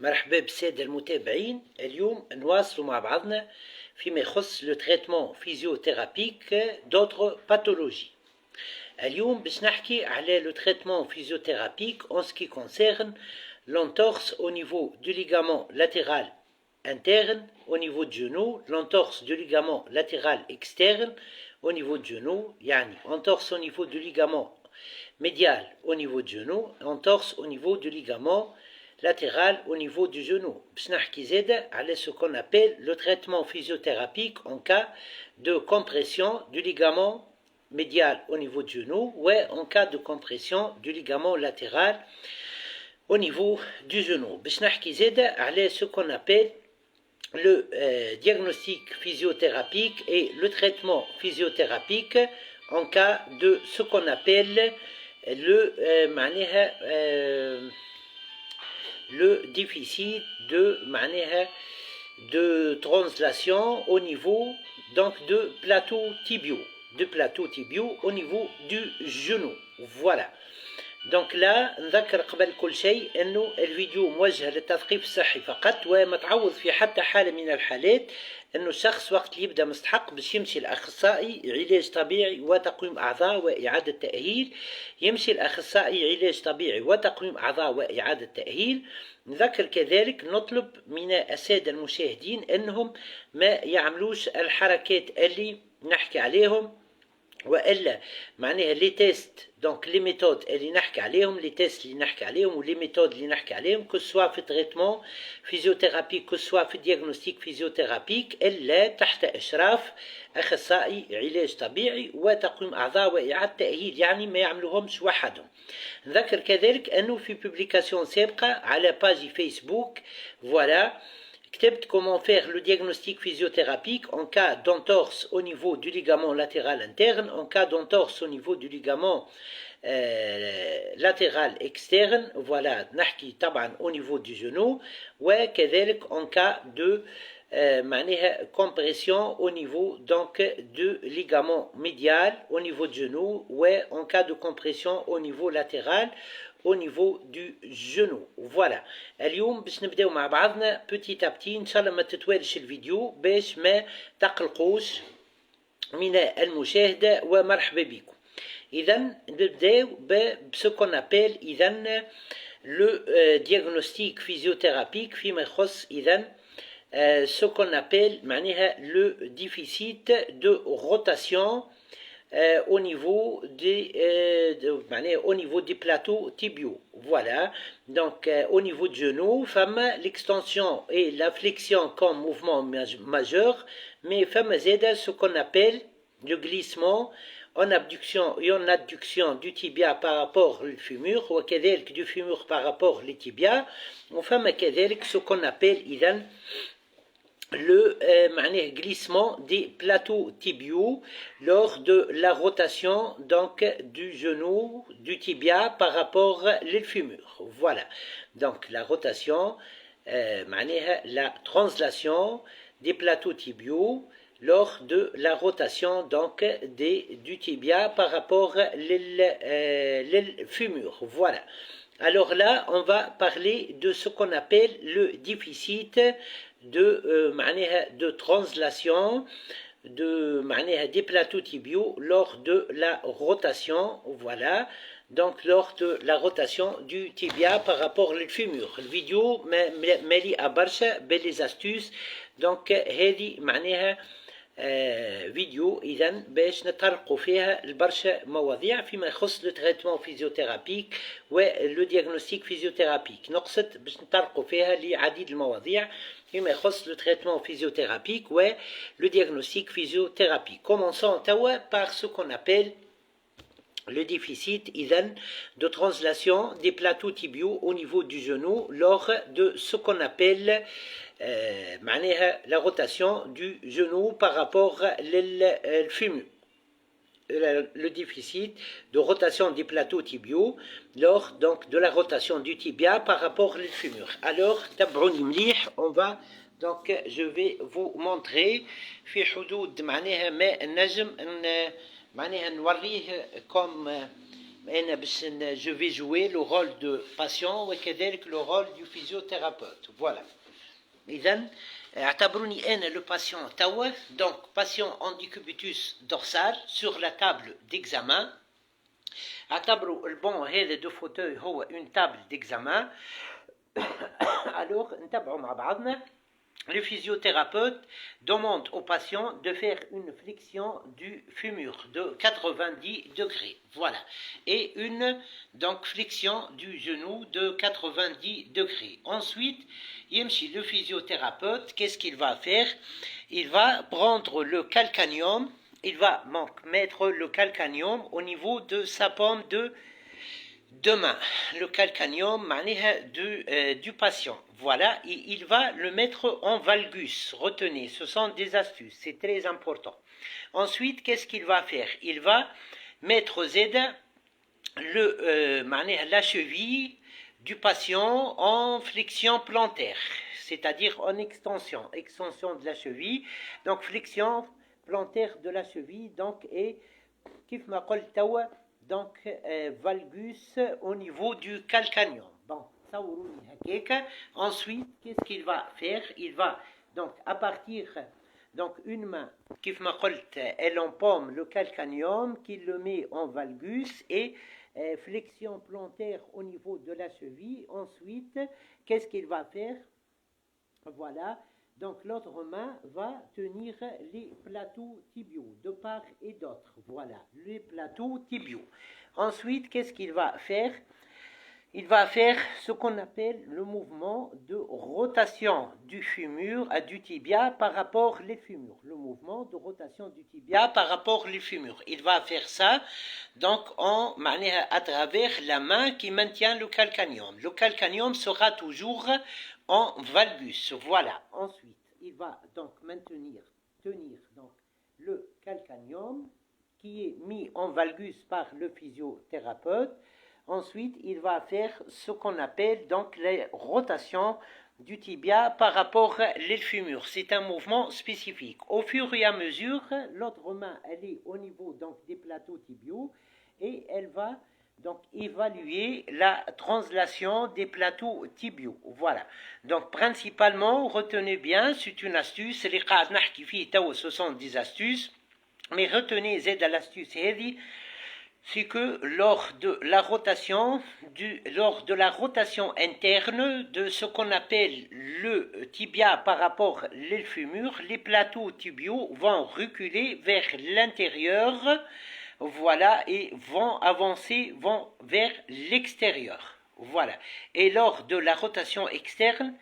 مرحبا بالسادة المتابعين. اليوم نواصل مع بعضنا فيما يخص لو تريتمون فيزيوثيرابيك d'autres pathologies. اليوم باش نحكي على لو تريتمون فيزيوثيرابيك en ce qui concerne l'entorse au niveau du ligament latéral interne au niveau du genou, l'entorse du ligament latéral externe au niveau du genou, يعني entorse au niveau du ligament médial au niveau du genou, entorse au niveau du ligament latéral au niveau du genou. باش نحكي زاده على ce qu'on appelle le traitement physiothérapique en cas de compression du ligament médial au niveau du genou ou en cas de compression du ligament latéral au niveau du genou. باش نحكي زاده على ce qu'on appelle le diagnostic physiothérapique et le traitement physiothérapique en cas de ce qu'on appelle le déficit de translation au niveau donc de plateaux tibiaux au niveau du genou. Voilà. دونك لا نذكر قبل كل شيء انه الفيديو موجه للتثقيف الصحي فقط وما تعوض في حتى حالة من الحالات انه الشخص وقت اللي يبدا مستحق باش يمشي الاخصائي علاج طبيعي وتقويم اعضاء واعادة تأهيل، يمشي الاخصائي علاج طبيعي وتقويم اعضاء واعادة تأهيل. نذكر كذلك نطلب من السادة المشاهدين انهم ما يعملوش الحركات اللي نحكي عليهم والا معناها لي تيست دونك لي ميثود اللي نحكي عليهم، لي تيست اللي نحكي عليهم ولي ميثود اللي نحكي عليهم كو سوا في تريتمون فيزيوثيرابيك كو سوا في دياغنوستيك فيزيوثيرابيك الا تحت اشراف اخصائي علاج طبيعي وتقويم اعضاء واعاده تاهيل، يعني ما يعملوهمش وحدهم. نذكر كذلك انه في بوبليكاسيون سابقه على باجي فيسبوك فوالا كتبت comment faire le diagnostic physiothérapique en cas d'entorse au niveau du ligament latéral interne, en cas d'entorse au niveau du ligament latéral externe, voilà نحكي طبعا au niveau du genou وكذلك en cas de معناها compression au niveau donc du ligament médial au niveau du genou ou en cas de compression au niveau latéral au niveau du genou. Voilà. اليوم باش نبداو مع بعضنا petit à petit ان شاء الله ما تتوالش الفيديو باش ما تقلقوش من المشاهدة ومرحبا بكم. اذا نبداو بسو كون ابيل اذا لو diagnostic physiothérapique فيما يخص اذا ce qu'on appelle معناها le déficit de rotation au niveau des plateaux tibiaux. Voilà. Donc au niveau du genou, femme l'extension et la flexion comme mouvement majeur, mais femme zeda ce qu'on appelle le glissement en abduction et en adduction du tibia par rapport au fémur ou كذلك du fémur par rapport au tibia. Femme كذلك ce qu'on appelle إذن le glissement des plateaux tibiaux lors de la rotation donc du genou, du tibia par rapport au fémur. Voilà. Donc la rotation, la translation des plateaux tibiaux lors de la rotation donc du tibia par rapport au fémur. Voilà. Alors là, on va parler de ce qu'on appelle le déficit de translation des plateaux tibiaux lors de la rotation. Voilà. Donc lors de la rotation du tibia par rapport au fémur. الفيديو مالي برشا باللي astuces. Donc هذه معناها فيديو اذا باش نطرقوا فيها البرشا مواضيع فيما يخص لو تريتمون فيزيوثيرابيك ولو دياغنوستيك فيزيوثيرابيك، نقصد باش نطرقوا فيها لعديد المواضيع فيما يخص لو تريتمون فيزيوثيرابيك ولو دياغنوستيك فيزيوثيرابيك. Commençons توا par ce qu'on appelle le déficit de translation des plateaux tibiaux au niveau du genou lors de ce qu'on appelle la rotation du genou par rapport au fémur. Le déficit de rotation des plateaux tibiaux lors donc de la rotation du tibia par rapport au fémur. Alors, تابعوني مليح, on va donc je vais vous montrer في حدود معناها ما نجم معناها نوريه comme je vais jouer le rôle de patient et le rôle du physiothérapeute. Voilà. إذن اعتبروني أنا le patient توا. Donc patient en décubitus dorsal sur la table d'examen. اعتبروا البون هذا دو فوتوي هو une table d'examen. Alors نتابعوا مع بعضنا. Le physiothérapeute demande au patient de faire une flexion du fémur de 90 degrés. Voilà. Et une donc flexion du genou de 90 degrés. Ensuite, le physiothérapeute, qu'est-ce qu'il va faire? Il va prendre le calcanéum. Il va donc mettre le calcanéum au niveau de sa paume de main, le calcanéum du patient. Voilà, et il va le mettre en valgus. Retenez, ce sont des astuces, c'est très important. Ensuite, qu'est-ce qu'il va faire? Il va mettre Z, la cheville du patient en flexion plantaire, c'est-à-dire en extension de la cheville. Donc, flexion plantaire de la cheville, donc, et كيف ما قلت توا donc valgus au niveau du calcanéum. Bon, ensuite, qu'est-ce qu'il va faire? Il va donc à partir donc une main كيف ما قلت elle empaume le calcanéum, qu'il le met en valgus et flexion plantaire au niveau de la cheville. Ensuite, qu'est-ce qu'il va faire? Voilà. Donc l'autre main va tenir les plateaux tibiaux de part et d'autre. Voilà, les plateaux tibiaux. Ensuite, qu'est-ce qu'il va faire? Il va faire ce qu'on appelle le mouvement de rotation du fémur à du tibia par rapport les fémurs. Le mouvement de rotation du tibia par rapport les fémurs. Il va faire ça donc à travers la main qui maintient le calcanéum. Le calcanéum sera toujours en valgus. Voilà. Ensuite, il va donc tenir donc le calcanéum qui est mis en valgus par le physiothérapeute. Ensuite, il va faire ce qu'on appelle donc les rotations du tibia par rapport les fémurs. C'est un mouvement spécifique. Au fur et à mesure, l'autre main, elle est au niveau donc des plateaux tibiaux et elle va donc évaluer la translation des plateaux tibiaux. Voilà. Donc principalement, retenez bien, c'est une astuce, les قاعد نحكي فيه توا ce sont des astuces, mais retenez زاد l'astuce هذه, c'est que lors de la rotation interne de ce qu'on appelle le tibia par rapport au fémur, les plateaux tibiaux vont reculer vers l'intérieur. Voilà, et vont avancer, vont vers l'extérieur. Voilà. Et lors de la rotation externe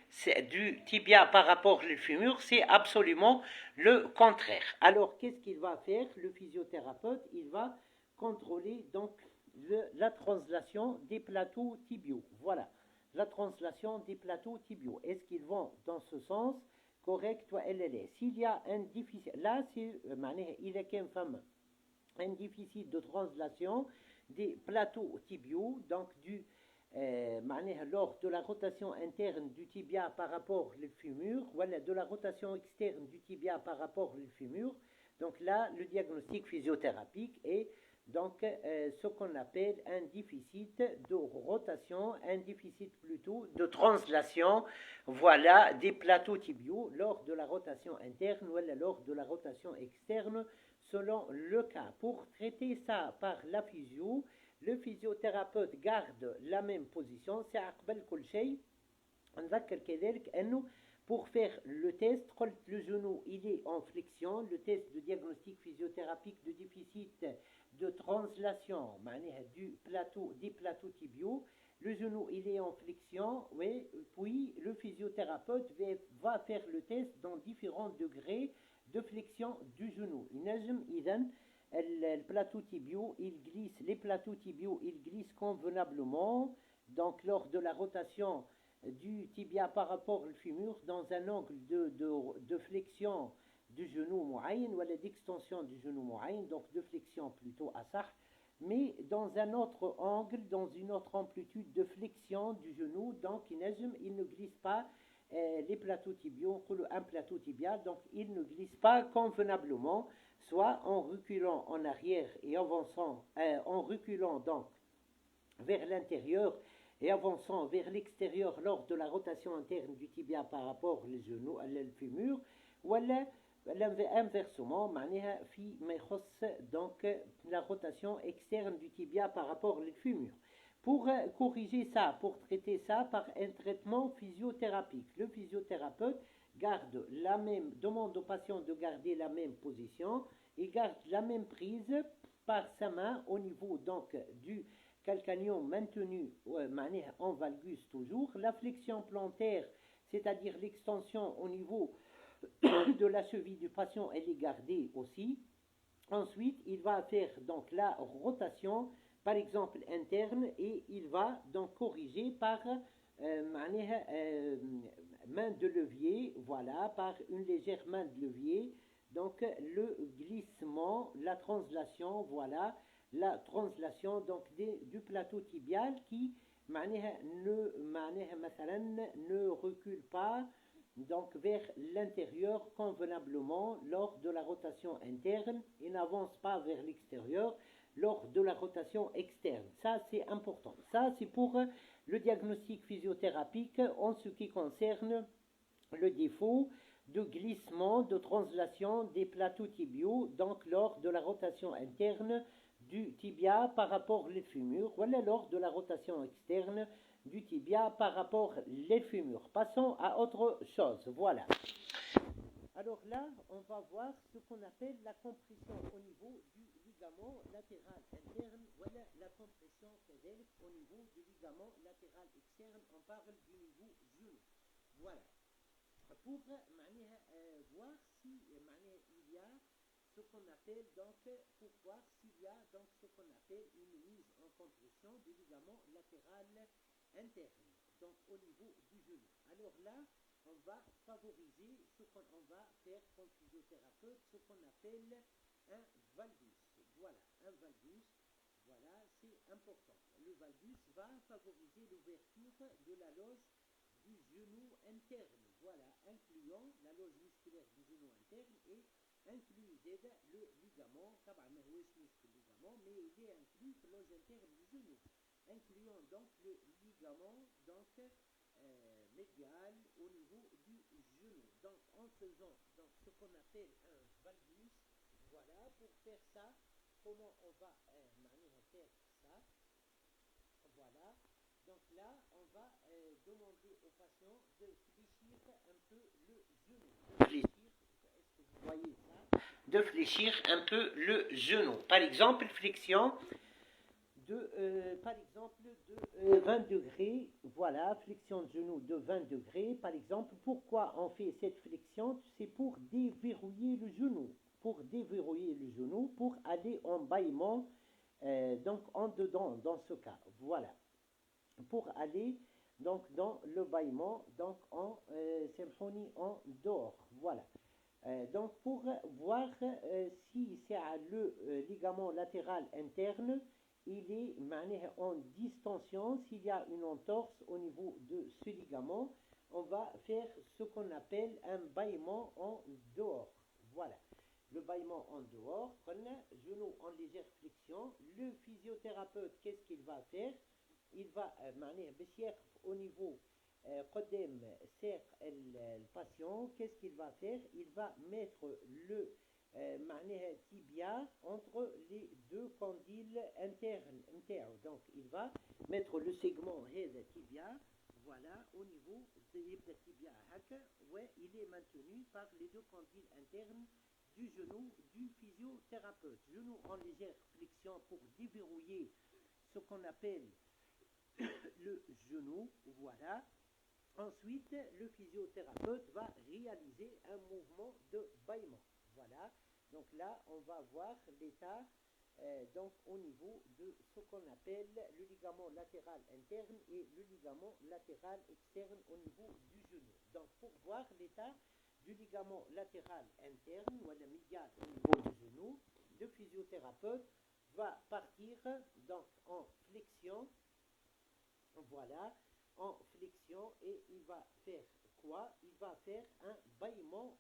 du tibia par rapport au fémur, c'est absolument le contraire. Alors, qu'est-ce qu'il va faire? Le physiothérapeute, il va contrôler donc la translation des plateaux tibiaux. Voilà. La translation des plateaux tibiaux. Est-ce qu'ils vont dans ce sens correct ou LLS? S'il y a un déficit, là, c'est il est qu'une femme. Un déficit de translation des plateaux tibiaux, donc lors de la rotation interne du tibia par rapport au fémur, voilà, de la rotation externe du tibia par rapport au fémur. Donc là, le diagnostic physiothérapique est donc ce qu'on appelle un déficit de rotation, un déficit plutôt de translation, voilà, des plateaux tibiaux lors de la rotation interne ou lors de la rotation externe, selon le cas. Pour traiter ça par la physio, le physiothérapeute garde la même position. C'est أقبل كل شيء نذكر كذلك أنه pour faire le test, quand le genou il est en flexion, le test de diagnostic physiothérapique de déficit de translation des plateaux tibiaux, le genou il est en flexion, oui, puis le physiothérapeute va faire le test dans différents degrés de flexion du genou. Les plateaux tibiaux ils glissent convenablement, donc lors de la rotation du tibia par rapport au fémur dans un angle de flexion du genou moyen ou d'extension du genou moyen, donc de flexion plutôt à ça, mais dans un autre angle, dans une autre amplitude de flexion du genou, donc il ne glisse pas les plateaux tibiaux, un plateau tibial, donc il ne glisse pas convenablement, soit en reculant en arrière et avançant, en reculant donc vers l'intérieur et avançant vers l'extérieur lors de la rotation interne du tibia par rapport au genou, le fémur, ou inversement, donc la rotation externe du tibia par rapport au fémur. Pour corriger ça, pour traiter ça par un traitement physiothérapique, le physiothérapeute demande au patient de garder la même position, il garde la même prise par sa main au niveau donc du calcanéum maintenu en valgus toujours, la flexion plantaire, c'est-à-dire l'extension au niveau de la cheville du patient, elle est gardée aussi. Ensuite, il va faire donc la rotation, par exemple interne, et il va donc corriger par main de levier, voilà, par une légère main de levier, donc le glissement, la translation, voilà, la translation donc du plateau tibial qui ne recule pas donc vers l'intérieur convenablement lors de la rotation interne et n'avance pas vers l'extérieur lors de la rotation externe. Ça, c'est important. Ça, c'est pour le diagnostic physiothérapique en ce qui concerne le défaut de glissement, de translation des plateaux tibiaux, donc lors de la rotation interne du tibia par rapport au fémur, ou lors de la rotation externe du tibia par rapport au fémur. Passons à autre chose. Voilà. Alors là, on va voir ce qu'on appelle la compression au niveau du ligament latéral interne, voilà la compression au niveau du ligament latéral externe. On parle du niveau genou. Voilà. Pour voir si il y a ce qu'on appelle donc pour voir s'il y a donc ce qu'on appelle une mise en compression du ligament latéral interne, donc au niveau du genou. Alors là, on va favoriser ce qu'on va faire comme physiothérapeute, ce qu'on appelle un valgus. Voilà, un valgus. Voilà, c'est important. Le valgus va favoriser l'ouverture de la loge du genou interne, voilà, incluant la loge musculaire du genou interne et inclut le ligament, ligament, mais il est inclus la loge interne du genou, incluant donc le ligament donc médial au niveau du genou. Donc en faisant donc ce qu'on appelle un valgus, voilà, pour faire ça, comment on va faire ça, voilà. Donc là, on va demander au patient de fléchir un peu le genou. Est-ce que vous voyez ça? De fléchir un peu le genou. Par exemple, flexion par exemple, de 20 degrés. Voilà, flexion de genou de 20 degrés. Par exemple, pourquoi on fait cette flexion? C'est pour déverrouiller le genou. Pour déverrouiller le genou, pour aller en bâillement, donc en dedans, dans ce cas. Voilà. Pour aller donc dans le bâillement, donc en dehors. Voilà. Donc pour voir si c'est le ligament latéral interne, il est en distension. S'il y a une entorse au niveau de ce ligament, on va faire ce qu'on appelle un bâillement en dehors. Voilà. Le bâillement en dehors, genou en légère flexion. Le physiothérapeute, qu'est-ce qu'il va faire? Il va au niveau قدام ساق الباتient, qu'est-ce qu'il va faire? Il va mettre le tibia entre les deux condyles internes. Donc il va mettre le segment tibia, voilà, au niveau de tibia ouais, il est maintenu par les deux condyles internes du genou du physiothérapeute. Genou en légère flexion pour déverrouiller ce qu'on appelle le genou, voilà. Ensuite, le physiothérapeute va réaliser un mouvement de bâillement, voilà. Donc là, on va voir l'état donc au niveau de ce qu'on appelle le ligament latéral interne et le ligament latéral externe au niveau du genou. Donc pour voir l'état du ligament latéral interne ou la médiane au niveau du genou, le physiothérapeute va partir donc en flexion, voilà, en flexion, et il va faire quoi? Il va faire un bâillement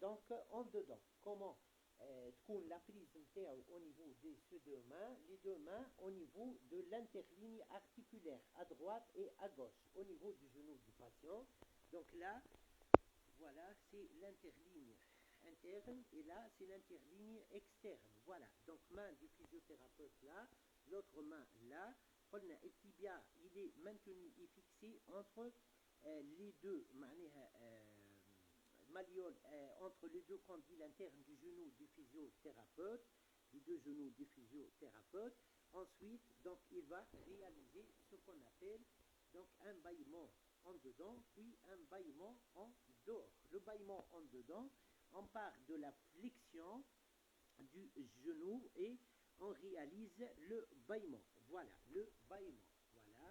donc en dedans. Comment تكون la prise نتاعو au niveau de ces deux mains, les deux mains au niveau de l'interligne articulaire à droite et à gauche, au niveau du genou du patient. Donc là, voilà, c'est l'interligne interne et là, c'est l'interligne externe. Voilà, donc main du physiothérapeute là, l'autre main là. Le tibia, il est maintenu et fixé entre les deux malléoles, entre les deux condyles internes du genou du physiothérapeute, les deux genoux du physiothérapeute. Ensuite, donc, il va réaliser ce qu'on appelle donc un bâillement en dedans, puis un bâillement en dehors. Le bâillement en dedans, on part de la flexion du genou et on réalise le bâillement. Voilà, le bâillement. Voilà.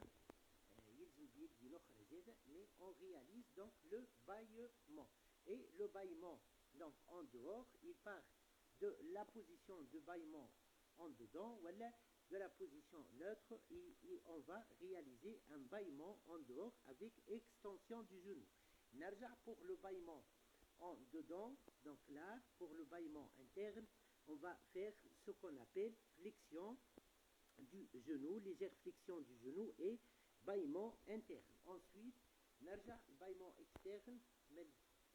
Mais on réalise donc le bâillement. Et le bâillement, donc en dehors, il part de la position de bâillement en dedans, voilà, de la position neutre, et on va réaliser un bâillement en dehors avec extension du genou. Narja pour le bâillement en dedans, donc là, pour le bâillement interne, on va faire ce qu'on appelle flexion du genou, légère flexion du genou et bâillement interne. Ensuite, narja bâillement externe,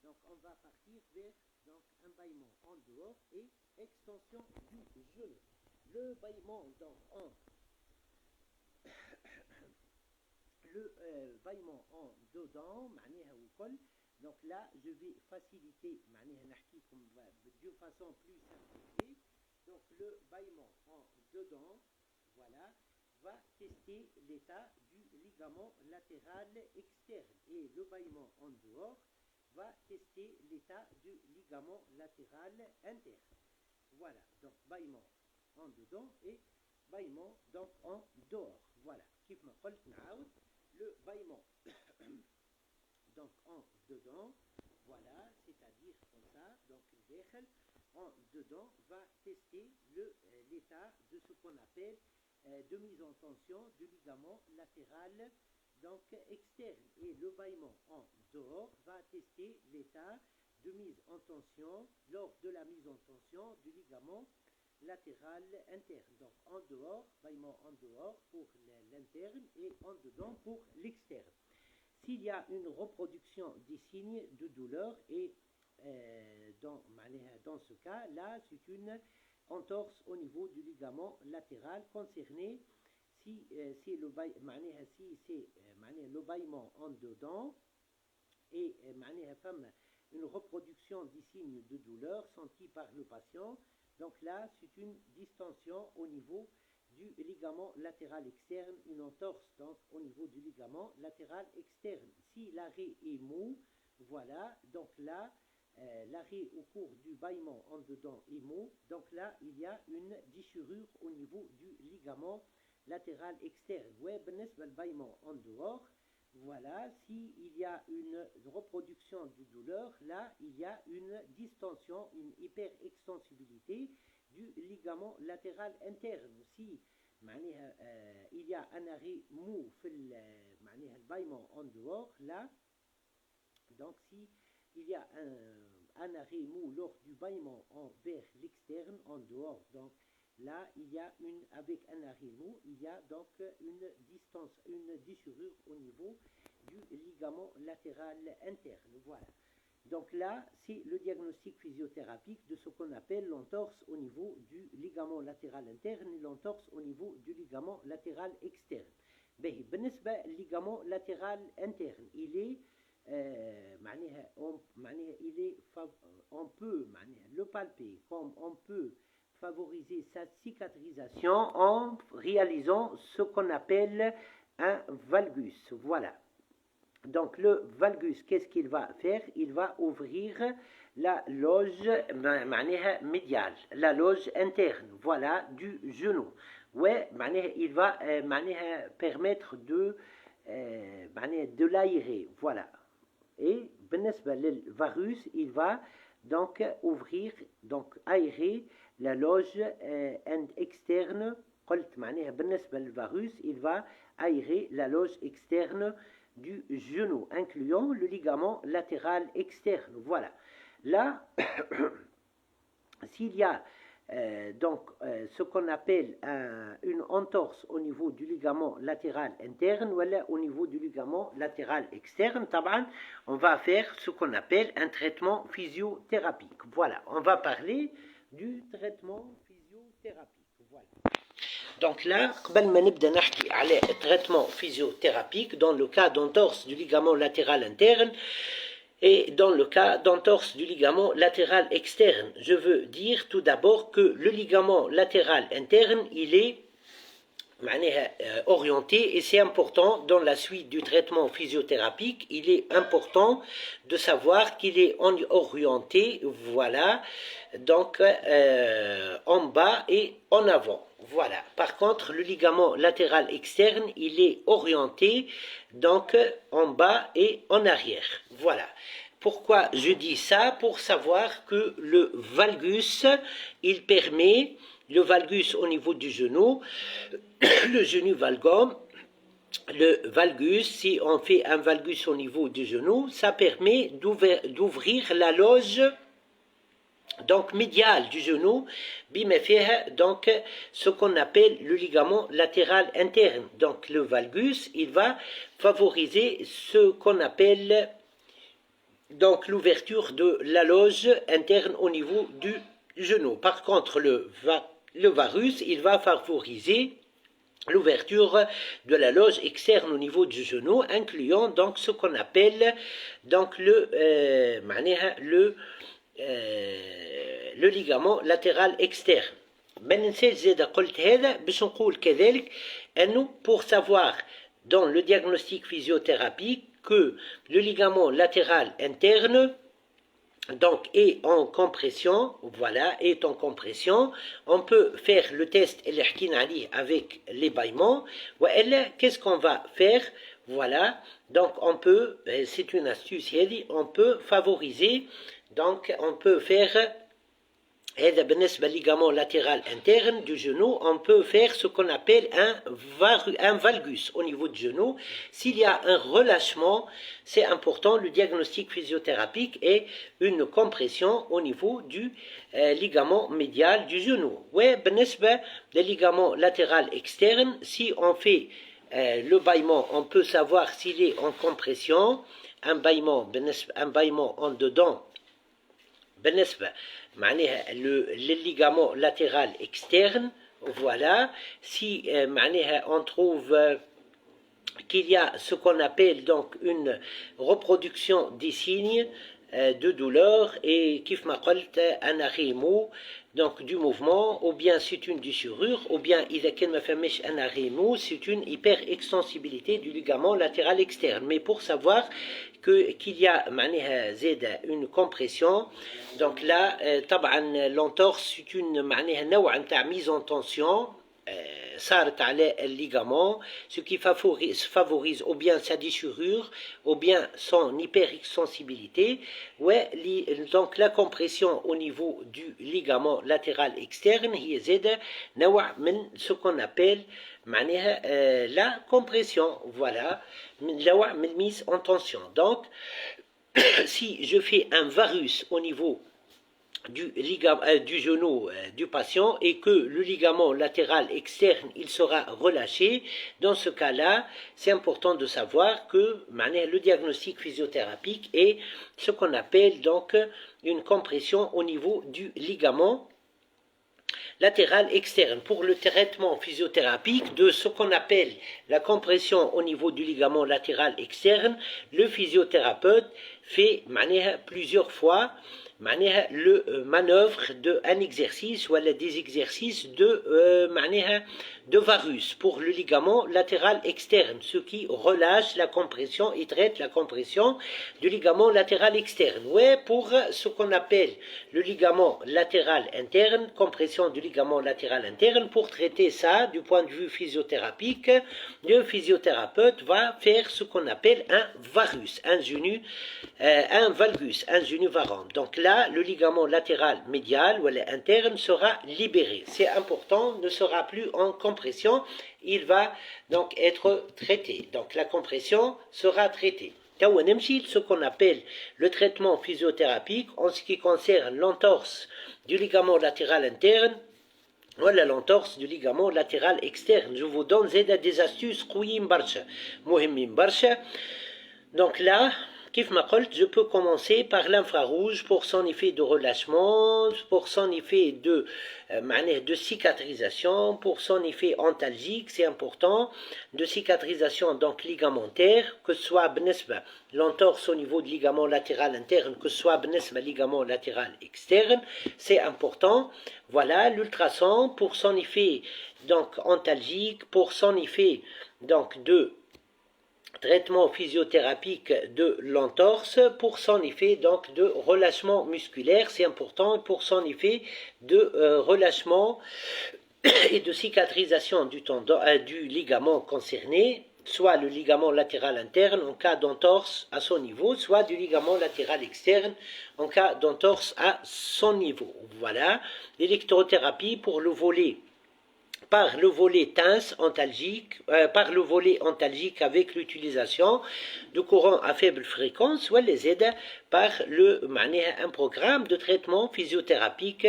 donc on va partir vers donc, un bâillement en dehors et extension du genou. Le bâillement donc bâillement en dedans, donc là je vais faciliter d'une façon plus simplifiée. Donc le bâillement en dedans, voilà, va tester l'état du ligament latéral externe et le bâillement en dehors va tester l'état du ligament latéral interne. Voilà, donc bâillement en dedans et bâillement donc en dehors. Voilà, le bâillement donc en dedans, voilà, c'est-à-dire comme ça, donc le en dedans va tester l'état de ce qu'on appelle de mise en tension du ligament latéral donc externe, et le bâillement en dehors va tester l'état de mise en tension lors de la mise en tension du ligament latéral interne. Donc en dehors, bâillement en dehors pour l'interne et en dedans pour l'externe. S'il y a une reproduction des signes de douleur et dans ce cas, là, c'est une entorse au niveau du ligament latéral concerné. Si c'est le bâillement en dedans et une reproduction des signes de douleur sentis par le patient, donc là, c'est une distension au niveau du ligament latéral externe, une entorse donc au niveau du ligament latéral externe. Si l'arrêt est mou, voilà, donc là, l'arrêt au cours du bâillement en dedans est mou, donc là, il y a une déchirure au niveau du ligament latéral externe. Ouais, le bâillement en dehors, voilà, s'il y a une reproduction de douleur, là, il y a une distension, une hyperextensibilité du ligament latéral interne. Si il y a un arrêt mou le bâillement en dehors, là, donc si il y a un arrêt mou lors du bâillement vers l'externe, en dehors, donc là, il y a avec un arrêt mou, il y a donc une déchirure au niveau du ligament latéral interne. Voilà. Donc là, c'est le diagnostic physiothérapique de ce qu'on appelle l'entorse au niveau du ligament latéral interne et l'entorse au niveau du ligament latéral externe. بالنسبة للligament latéral interne, on peut le palper, comme on peut favoriser sa cicatrisation en réalisant ce qu'on appelle un valgus. Voilà. Donc le valgus, qu'est-ce qu'il va faire? Il va ouvrir la loge médiale, la loge interne, voilà, du genou. Ouais, il va permettre de l'aérer, voilà. Et le varus, il va donc ouvrir, donc aérer la loge externe. le varus, il va aérer la loge externe du genou, incluant le ligament latéral externe. Voilà. Là, s'il y a ce qu'on appelle une entorse au niveau du ligament latéral interne ou au niveau du ligament latéral externe, on va faire ce qu'on appelle un traitement physiothérapique. Voilà, on va parler du traitement physiothérapique. Voilà. Donc là, قبل ما نبدأ نحكي على traitement physiothérapique dans le cas d'entorse du ligament latéral interne et dans le cas d'entorse du ligament latéral externe. Je veux dire tout d'abord que le ligament latéral interne, il est orienté, et c'est important dans la suite du traitement physiothérapique, il est important de savoir qu'il est orienté, voilà, donc en bas et en avant. Voilà. Par contre, le ligament latéral externe, il est orienté donc en bas et en arrière. Voilà. Pourquoi je dis ça? Pour savoir que le valgus, il permet, le valgus au niveau du genou, le genou valgum, le valgus, si on fait un valgus au niveau du genou, ça permet d'ouvrir la loge donc médial du genou, donc ce qu'on appelle le ligament latéral interne. Donc le valgus, il va favoriser ce qu'on appelle donc l'ouverture de la loge interne au niveau du genou. Par contre, le varus, il va favoriser l'ouverture de la loge externe au niveau du genou, incluant donc ce qu'on appelle donc le ligament latéral externe. ما ننساش زاد قلت هذا باش نقول كذلك انه pour savoir dans le diagnostic physiothérapique que le ligament latéral interne donc est en compression, voilà, est en compression. On peut faire le test avec les bâillements. Qu'est-ce qu'on va faire? Voilà, donc on peut, c'est une astuce, on peut favoriser, donc on peut faire le ligament latéral interne du genou, on peut faire ce qu'on appelle un valgus au niveau du genou. S'il y a un relâchement, c'est important, le diagnostic physiothérapique est une compression au niveau du ligament médial du genou. Le ligament latéral externe, si on fait le bâillement, on peut savoir s'il est en compression, un bâillement en dedans, le ligament latéral externe, voilà, si on trouve qu'il y a ce qu'on appelle donc une reproduction des signes de douleur et kif ma qalt un arrêt mou, donc du mouvement, ou bien c'est une déchirure, ou bien un arrêt mou, c'est une hyperextensibilité du ligament latéral externe. Mais pour savoir qu'il y a une compression, donc là l'entorse c'est une mise en tension صارت على ligament, ce qui favorise ou bien sa déchirure ou bien son hyperextensibilité. Donc la compression au niveau du ligament latéral externe هي زاد نوع من ce qu'on appelle la compression, voilà, نوع من mise en tension. Donc si je fais un varus au niveau du genou du patient et que le ligament latéral externe il sera relâché, dans ce cas-là c'est important de savoir que le diagnostic physiothérapique est ce qu'on appelle donc une compression au niveau du ligament latéral externe. Pour le traitement physiothérapique de ce qu'on appelle la compression au niveau du ligament latéral externe, le physiothérapeute fait plusieurs fois le manœuvre d'un exercice ou des exercices de varus pour le ligament latéral externe, ce qui relâche la compression et traite la compression du ligament latéral externe. Pour ce qu'on appelle le ligament latéral interne, compression du ligament latéral interne, pour traiter ça du point de vue physiothérapique, le physiothérapeute va faire ce qu'on appelle un varus, un valgus, un genou varant. Donc là, le ligament latéral médial ou interne sera libéré. C'est important, ne sera plus en compression, il va donc être traité. Donc la compression sera traitée. ce qu'on appelle le traitement physiothérapique en ce qui concerne l'entorse du ligament latéral interne ou l'entorse du ligament latéral externe. Je vous donne des astuces مهمين برشا. Donc là, je peux commencer par l'infrarouge pour son effet de relâchement, pour son effet de cicatrisation, pour son effet antalgique, c'est important, de cicatrisation donc ligamentaire, que ce soit l'entorse au niveau du ligament latéral interne, que ce soit ligament latéral externe, c'est important. Voilà, l'ultrason pour son effet donc antalgique, pour son effet donc de traitement physiothérapique de l'entorse, pour son effet donc de relâchement musculaire, c'est important, pour son effet de relâchement et de cicatrisation du ligament concerné, soit le ligament latéral interne en cas d'entorse à son niveau, soit du ligament latéral externe en cas d'entorse à son niveau. Voilà, l'électrothérapie pour le volet par le volet TENS antalgique, avec l'utilisation de courant à faible fréquence, ou les aides par un programme de traitement physiothérapique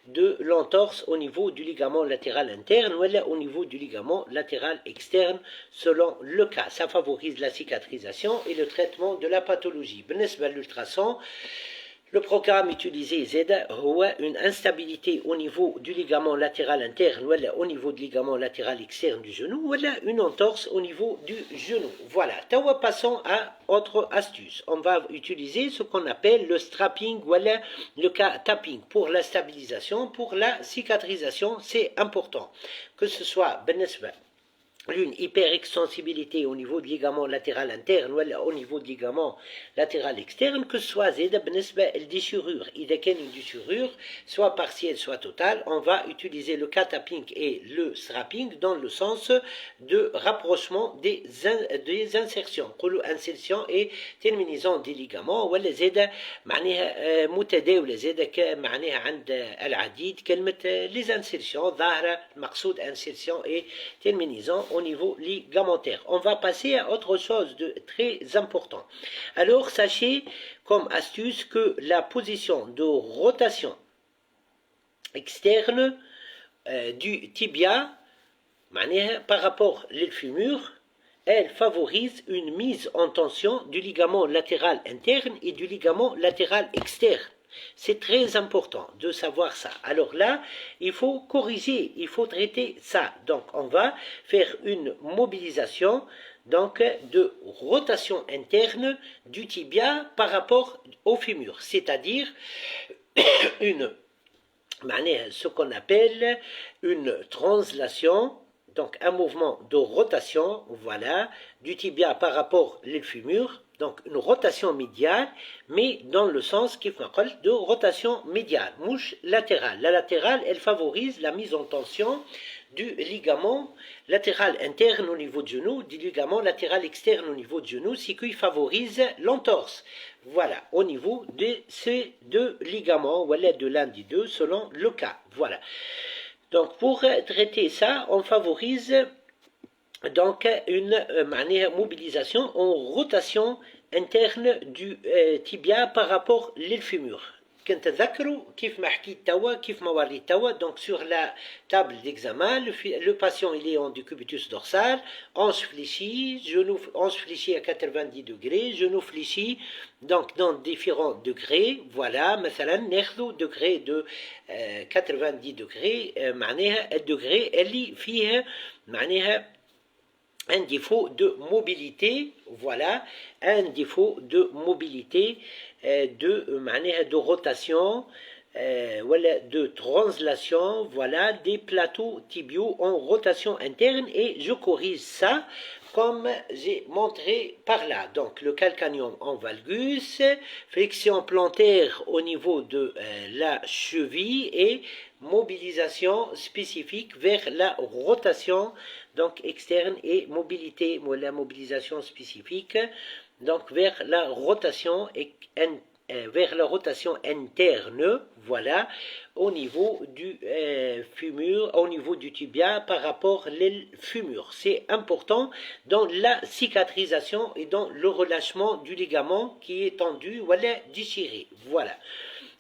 de l'entorse au niveau du ligament latéral interne ou au niveau du ligament latéral externe selon le cas. Ça favorise la cicatrisation et le traitement de la pathologie. L'ultrason, le programme utilisé une instabilité au niveau du ligament latéral interne ou au niveau du ligament latéral externe du genou ou une entorse au niveau du genou. Voilà. Passons à autre astuce. On va utiliser ce qu'on appelle le strapping ou le tapping pour la stabilisation, pour la cicatrisation. C'est important que ce soit l'une hyperextensibilité au niveau du ligament latéral interne ou au niveau du ligament latéral externe, que ce soit des déchirures. Il y a une déchirure, soit partielle, soit totale. On va utiliser le tapping et le strapping dans le sens de rapprochement des insertions. Insertion et terminaison des ligaments. ou les aides معناها متداولة زادة معناها عند العديد كلمة les insertions ظاهرة المقصود insertion et terminaison au niveau ligamentaire. On va passer à autre chose de très important. Alors, sachez comme astuce que la position de rotation externe du tibia par rapport au fémur, elle favorise une mise en tension du ligament latéral interne et du ligament latéral externe. C'est très important de savoir ça. Alors là, il faut corriger, il faut traiter ça. Donc, on va faire une mobilisation donc, de rotation interne du tibia par rapport au fémur. C'est-à-dire ce qu'on appelle une translation, donc un mouvement de rotation, voilà, du tibia par rapport au fémur. Donc, une rotation médiale, mais dans le sens de rotation médiale, mouche latérale. La latérale, elle favorise la mise en tension du ligament latéral interne au niveau du genou, du ligament latéral externe au niveau du genou, ce qui favorise l'entorse. Voilà, au niveau de ces deux ligaments, voilà, de l'un des deux, selon le cas. Voilà. Donc, pour traiter ça, on favorise donc une mobilisation en rotation interne du tibia par rapport au fémur. كنتذكروا كيف ما حكيت توا كيف ما وريت توا donc sur la table d'examen le patient il est en décubitus dorsal, hanche fléchie, genou hanche fléchie à 90 degrés, genou fléchi donc dans différents degrés. Voilà مثلا ناخذوا degré de 90 degrés معناها الدغري اللي فيها معناها un défaut de mobilité, voilà, un défaut de mobilité, de rotation, voilà, de translation, voilà, des plateaux tibiaux en rotation interne, et je corrige ça comme j'ai montré par là. Donc le calcaneum en valgus, flexion plantaire au niveau de la cheville et mobilisation spécifique vers la rotation donc externe et mobilité, la mobilisation spécifique donc vers la rotation vers la rotation interne, voilà, au niveau du fémur, au niveau du tibia par rapport au fémur. C'est important dans la cicatrisation et dans le relâchement du ligament qui est tendu ou déchiré. Voilà.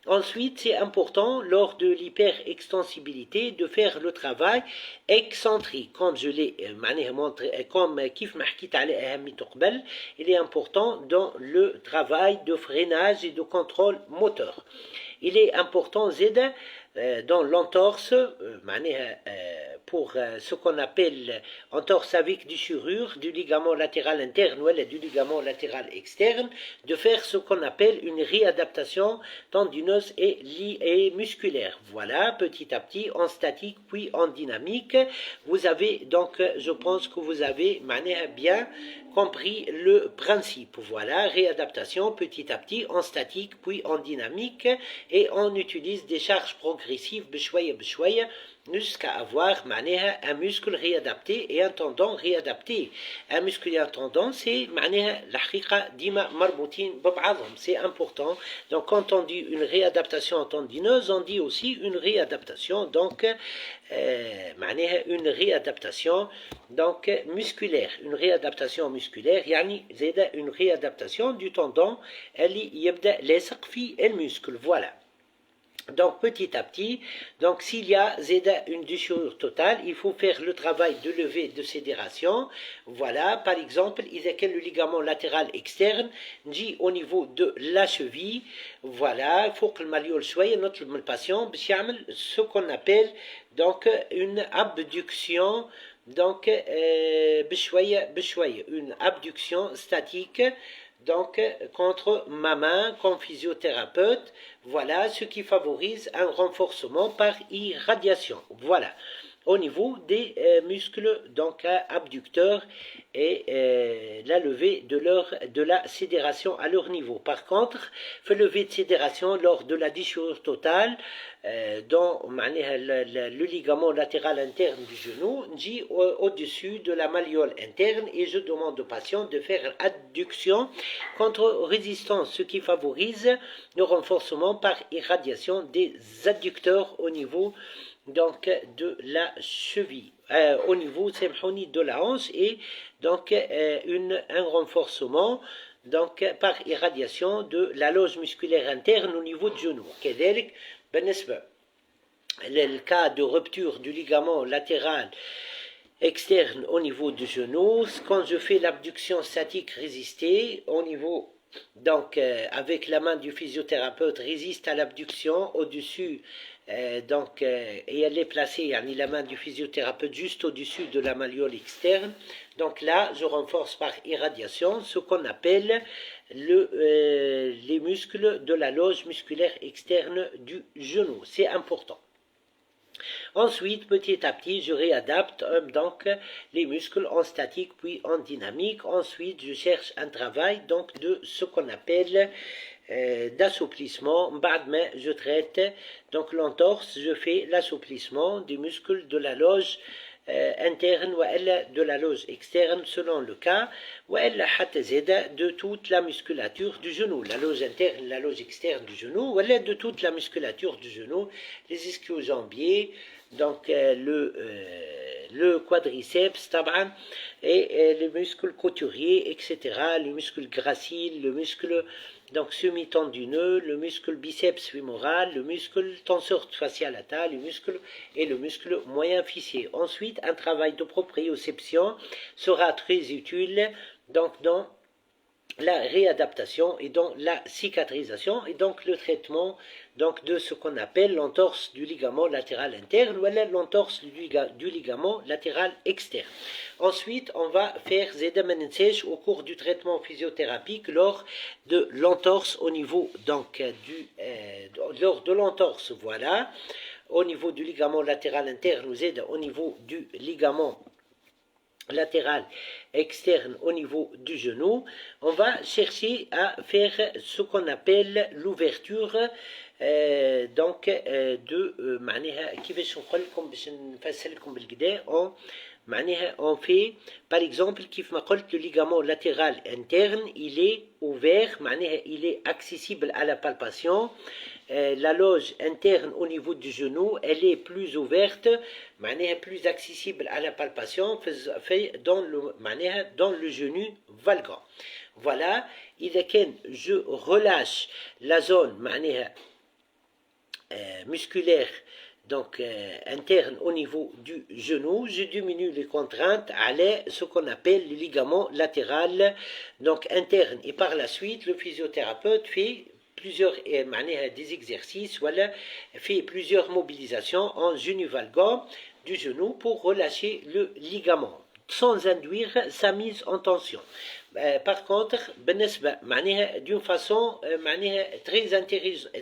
Ensuite, c'est important lors de l'hyperextensibilité de faire le travail excentrique. Comme je l'ai montré, comme Kif Mahkit il est important dans le travail de freinage et de contrôle moteur. Il est important dans l'entorse, pour ce qu'on appelle entorse avec déchirure du ligament latéral interne ou du ligament latéral externe, de faire ce qu'on appelle une réadaptation tendineuse et musculaire. Voilà, petit à petit, en statique puis en dynamique. Vous avez donc, je pense que vous avez bien compris le principe. Voilà, réadaptation petit à petit en statique puis en dynamique, et on utilise des charges progressives bchouaya jusqu'à avoir un muscle réadapté et un tendon réadapté. Un muscle et un tendon, c'est c'est important. Donc quand on dit une réadaptation tendineuse, on dit aussi une réadaptation, donc une réadaptation donc musculaire. Une réadaptation musculaire, يعني زيادة une réadaptation du tendon اللي يبدأ لاصق في المسكل. Voilà. Donc petit à petit, donc s'il y a une déchirure totale, il faut faire le travail de levée de sidération. Voilà, par exemple, il y a le ligament latéral externe, dit au niveau de la cheville. Voilà, il faut que le malléole soit notre patient, ce qu'on appelle donc une abduction. Donc, une abduction statique, donc contre ma main comme physiothérapeute. Voilà, ce qui favorise un renforcement par irradiation. Voilà, au niveau des muscles donc abducteurs et la levée de la sidération à leur niveau. Par contre, fait lever de sidération lors de la déchirure totale dans le ligament latéral interne du genou, dit au-dessus de la malléole interne, et je demande au patient de faire adduction contre résistance, ce qui favorise le renforcement par irradiation des adducteurs au niveau donc de la cheville, au niveau de la hanche, et donc un renforcement donc par irradiation de la loge musculaire interne au niveau du genou. كذلك بالنسبة للcas de rupture du ligament latéral externe au niveau du genou, quand je fais l'abduction statique résistée au niveau, donc avec la main du physiothérapeute, résiste à l'abduction au-dessus, et elle est placée, la main du physiothérapeute juste au-dessus de la malléole externe. Donc là, je renforce par irradiation ce qu'on appelle les muscles de la loge musculaire externe du genou. C'est important. Ensuite, petit à petit, je réadapte donc les muscles en statique puis en dynamique. Ensuite, je cherche un travail donc de ce qu'on appelle d'assouplissement. Je traite donc l'entorse, je fais l'assouplissement des muscles de la loge interne ou de la loge externe selon le cas, ou de toute la musculature du genou, la loge interne, la loge externe du genou, ou de toute la musculature du genou, les ischio-jambiers, donc le quadriceps et les muscles couturiers, etc., le muscle gracile, le muscle donc semi-tendineux, le muscle biceps fémoral, le muscle tenseur facial latal, le muscle moyen fessier. Ensuite, un travail de proprioception sera très utile donc dans la réadaptation et dans la cicatrisation et donc le traitement donc de ce qu'on appelle l'entorse du ligament latéral interne ou l'entorse du ligament latéral externe. Ensuite, on va faire au cours du traitement physiothérapique lors de l'entorse au niveau donc lors de l'entorse, voilà, au niveau du ligament latéral interne ou au niveau du ligament latéral externe au niveau du genou, on va chercher à faire ce qu'on appelle l'ouverture donc de معناها كيفاش نقول لكم باش نفسر لكم بالكدا on fait par exemple كيف ما قلت le ligament latéral interne il est ouvert il est accessible à la palpation. La loge interne au niveau du genou elle est plus ouverte plus accessible à la palpation dans le genou valgant. Voilà إذا كان je relâche la zone musculaire donc interne au niveau du genou, je diminue les contraintes à ce qu'on appelle le ligament latéral donc interne, et par la suite le physiothérapeute fait plusieurs des exercices, voilà, fait plusieurs mobilisations en genou valgant du genou pour relâcher le ligament sans induire sa mise en tension. Par contre, d'une façon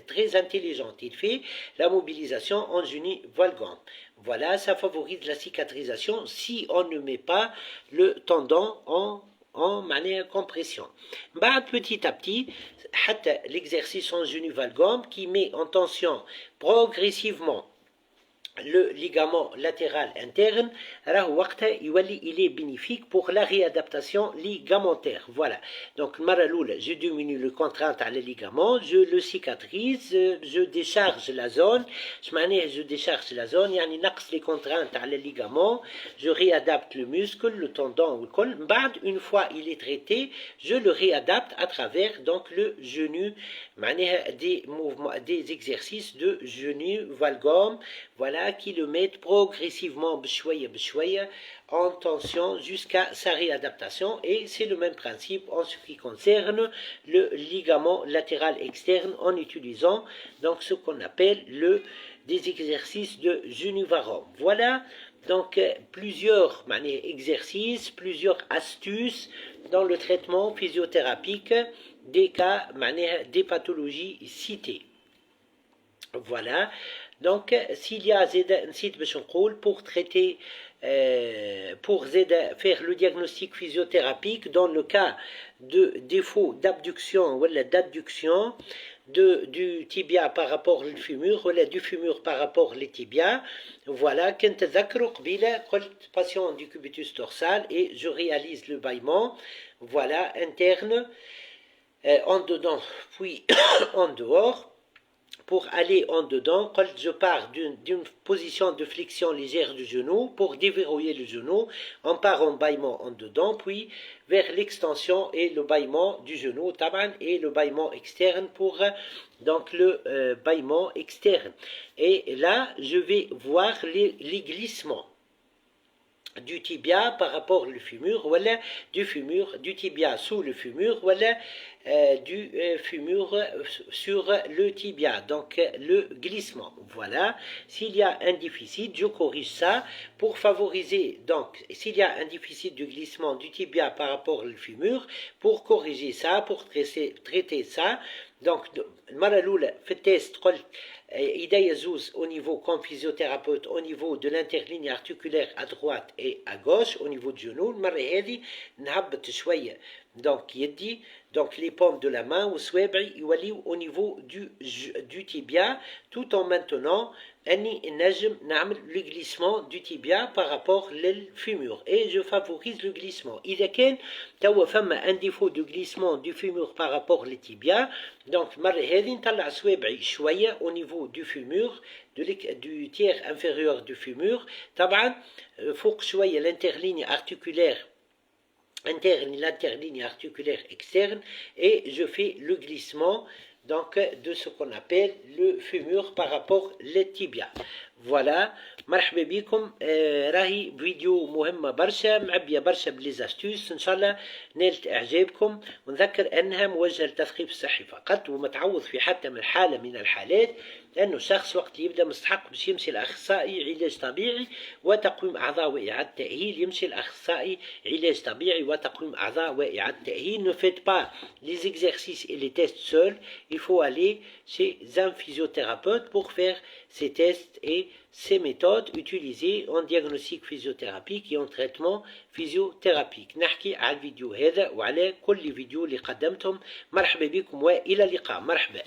très intelligente, il fait la mobilisation en genou valgant. Voilà, ça favorise la cicatrisation si on ne met pas le tendon en compression. Petit à petit, l'exercice en genou valgant qui met en tension progressivement le ligament latéral interne, il est bénéfique pour la réadaptation ligamentaire. Voilà. Donc, je diminue le contrainte à le ligament, je le cicatrise, je décharge la zone. Je décharge la zone, les contraintes à le ligament, je réadapte le muscle, le tendon ou le col. Une fois il est traité, je le réadapte à travers donc le genou, des mouvements, des exercices de genou valgum, voilà, qui le mettent progressivement en tension jusqu'à sa réadaptation. Et c'est le même principe en ce qui concerne le ligament latéral externe en utilisant donc ce qu'on appelle des exercices de genou valgum. Voilà donc plusieurs exercices, plusieurs astuces dans le traitement physiothérapique des cas, des pathologies citées. Voilà. Donc, s'il y a un site pour traiter, pour faire le diagnostic physiothérapique dans le cas de défaut d'abduction ou d'adduction du tibia par rapport au fémur ou du fémur par rapport au tibia. Voilà, quand patient du cubitus dorsal et je réalise le bâillement, voilà, interne, en dedans, puis en dehors. Pour aller en dedans, quand je pars d'une position de flexion légère du genou, pour déverrouiller le genou, on part en bâillement en dedans, puis vers l'extension et le bâillement du genou, et le bâillement externe pour donc le bâillement externe. Et là, je vais voir les glissements du tibia par rapport au fémur, voilà, du tibia sous le fémur, voilà, du fémur sur le tibia, donc le glissement. Voilà, s'il y a un déficit, je corrige ça pour favoriser, donc s'il y a un déficit du glissement du tibia par rapport au fémur, pour corriger ça, pour traiter ça. Donc, Maraloul fait test au niveau comme physiothérapeute au niveau de l'interligne articulaire à droite et à gauche au niveau du genou. Donc يدي donc les paumes de la main au niveau du tibia, tout en maintenant le glissement du tibia par rapport au fémur, et je favorise le glissement. Il y a un défaut de glissement du fémur par rapport au tibia, donc au niveau du fémur, du tiers inférieur du fémur, فوق شوية l'interligne articulaire interne, l'interligne articulaire externe, et je fais le glissement donc de ce qu'on appelle le fémur par rapport au tibia. Voilà, مرحبا بكم. راهي فيديو مهمة برشا، معبية برشا بليزاستوس، ان شاء الله نالت اعجابكم. ونذكر انها موجهة للتثقيف الصحي فقط، وما تعوض في حتى من حالة من الحالات، لأنه الشخص وقت يبدأ مستحق باش يمشي لأخصائي علاج طبيعي وتقويم أعضاء وإعادة تأهيل، يمشي لأخصائي علاج طبيعي وتقويم أعضاء وإعادة تأهيل. Ne faites pas les exercices et les tests seuls, il faut aller chez un physiothérapeute pour faire ces tests et ces méthodes utilisées en diagnostic physiothérapique et en traitement physiothérapique. نحكي على الفيديو هذا وعلى كل فيديو اللي قدمتهم. مرحبا بكم وإلى اللقاء. مرحبا.